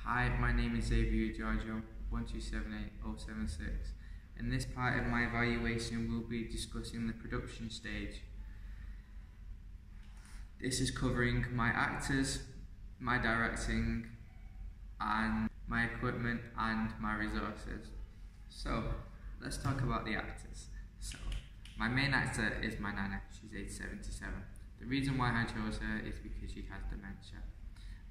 Hi, my name is Xavier Giorgio, 1278076. In this part of my evaluation, we'll be discussing the production stage. This is covering my actors, my directing, and my equipment and my resources. So, let's talk about the actors. So, my main actor is my nana, she's age 77. The reason why I chose her is because she has dementia.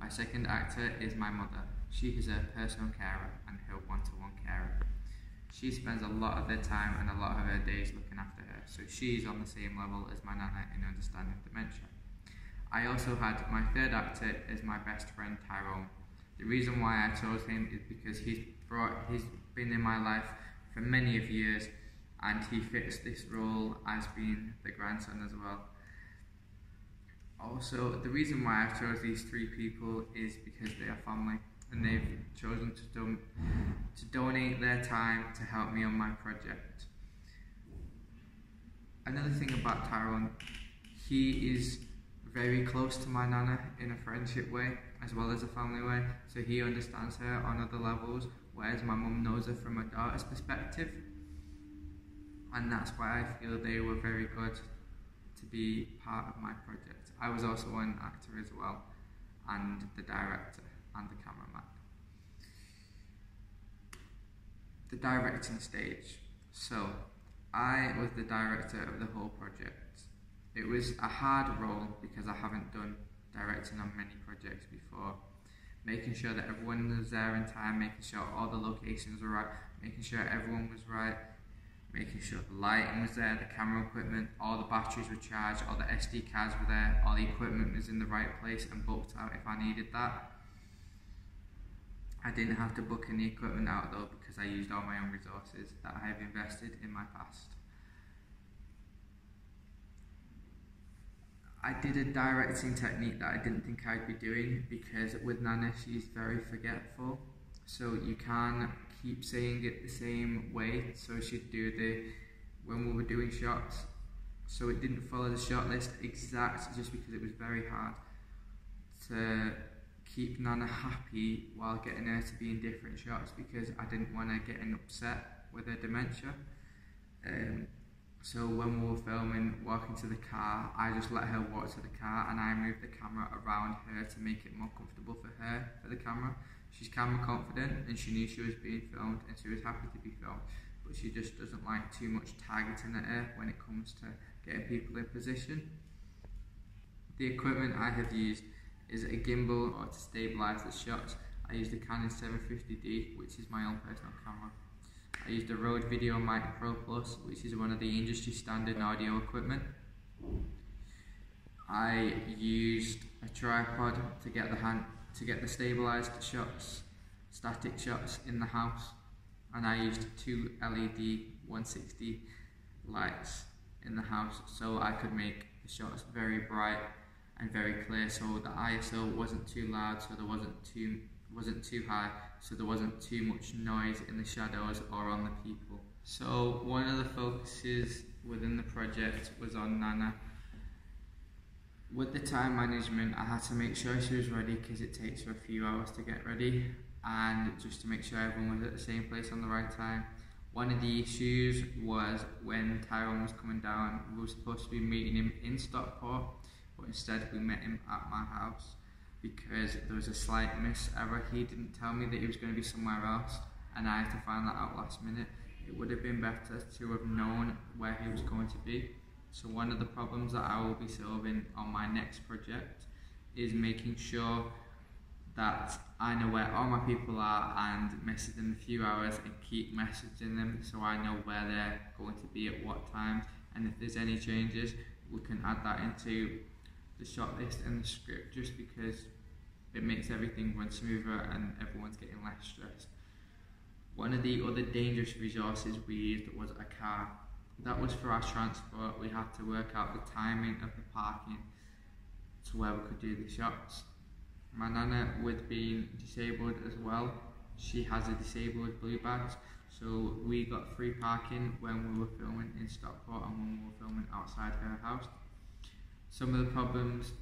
My second actor is my mother. She is her personal carer and her one-to-one carer. She spends a lot of her time and a lot of her days looking after her, so she's on the same level as my nana in understanding dementia. I also had my third actor as my best friend Tyrone. The reason why I chose him is because he's been in my life for many of years, and he fits this role as being the grandson as well. Also, the reason why I chose these three people is because they are family and they've chosen to donate their time to help me on my project. Another thing about Tyrone, he is very close to my nana in a friendship way as well as a family way, so he understands her on other levels, whereas my mum knows her from a daughter's perspective, and that's why I feel they were very good to be part of my project. I was also an actor as well, and the director and the cameraman. The directing stage. So, I was the director of the whole project. It was a hard role because I haven't done directing on many projects before. Making sure that everyone was there in time, making sure all the locations were right, making sure everyone was right, making sure the lighting was there, the camera equipment, all the batteries were charged, all the SD cards were there, all the equipment was in the right place and booked out if I needed that. I didn't have to book any equipment out though because I used all my own resources that I have invested in my past. I did a directing technique that I didn't think I'd be doing because with Nana she's very forgetful, so you can't keep saying it the same way, so she'd do when we were doing shots, so it didn't follow the shot list exact just because it was very hard to keep Nana happy while getting her to be in different shots because I didn't want her getting upset with her dementia. So when we were filming, walking to the car, I just let her walk to the car and I moved the camera around her to make it more comfortable for her, for the camera. She's camera confident and she knew she was being filmed and she was happy to be filmed, but she just doesn't like too much targeting at her when it comes to getting people in position. The equipment I have used is a gimbal or to stabilise the shots. I used a Canon 750D, which is my own personal camera. I used a Rode VideoMic Pro Plus, which is one of the industry standard audio equipment. I used a tripod to get the stabilised shots, static shots in the house, and I used two LED 160 lights in the house so I could make the shots very bright and very clear, so the ISO wasn't too loud, so there wasn't too high, so there wasn't too much noise in the shadows or on the people. So one of the focuses within the project was on Nana. With the time management, I had to make sure she was ready because it takes her a few hours to get ready, and just to make sure everyone was at the same place on the right time. One of the issues was when Tyrone was coming down, we were supposed to be meeting him in Stockport, but instead we met him at my house because there was a slight miss error. He didn't tell me that he was going to be somewhere else and I had to find that out last minute. It would have been better to have known where he was going to be. So one of the problems that I will be solving on my next project is making sure that I know where all my people are and message them a few hours and keep messaging them so I know where they're going to be at what time, and if there's any changes we can add that into the shot list and the script just because it makes everything run smoother and everyone's getting less stressed. One of the other dangerous resources we used was a car. That was for our transport. We had to work out the timing of the parking to where we could do the shots. My nana, with being disabled as well, she has a disabled blue badge, so we got free parking when we were filming in Stockport and when we were filming outside her house. Some of the problems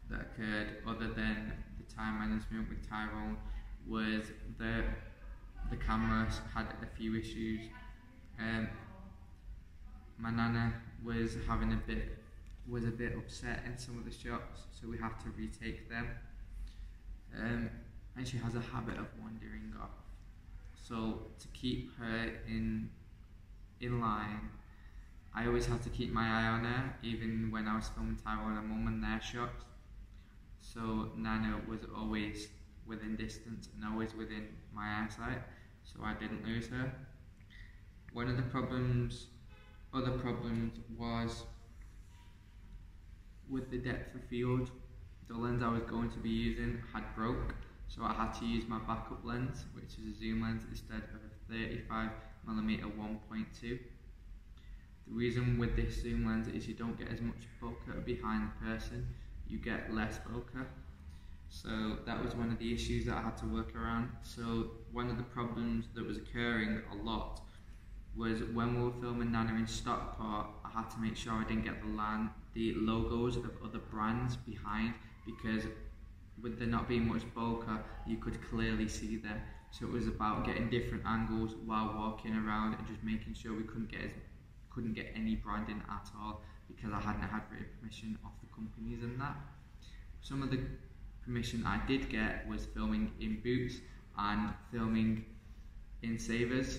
that occurred, other than the the time management with Tyrone was the cameras had a few issues. My nana was a bit upset in some of the shots, so we had to retake them. And she has a habit of wandering off. So to keep her in line, I always had to keep my eye on her, even when I was filming Tyrone and Mum and their shots. So Nana was always within distance and always within my eyesight, so I didn't lose her. One of the other problems was with the depth of field. The lens I was going to be using had broke, so I had to use my backup lens, which is a zoom lens, instead of a 35mm 1.2. The reason with this zoom lens is you don't get as much bokeh behind the person, you get less bokeh. So that was one of the issues that I had to work around. So one of the problems that was occurring a lot was when we were filming Nana in Stockport, I had to make sure I didn't get the logos of other brands behind, because with there not being much bokeh, you could clearly see them. So it was about getting different angles while walking around and just making sure we couldn't get any branding at all, because I hadn't had written permission off the companies and that. Some of the permission I did get was filming in Boots and filming in Savers.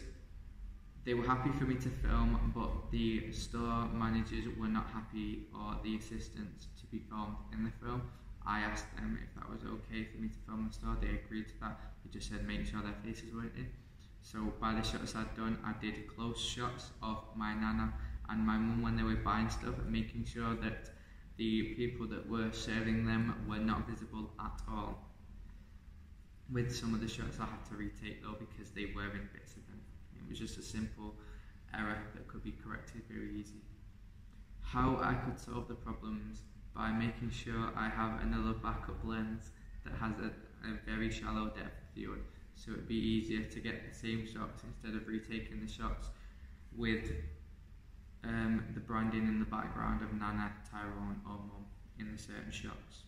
They were happy for me to film, but the store managers were not happy, or the assistants, to be filmed in the film. I asked them if that was okay for me to film the store. They agreed to that. They just said make sure their faces weren't in. So by the shots I'd done, I did close shots of my nana and my mum when they were buying stuff, and making sure that the people that were serving them were not visible at all. With some of the shots I had to retake though, because they were in bits of them. It was just a simple error that could be corrected very easy. How I could solve the problems: by making sure I have another backup lens that has a very shallow depth of field, so it'd be easier to get the same shots instead of retaking the shots with the branding in the background of Nana, Tyrone or Mum in the certain shots.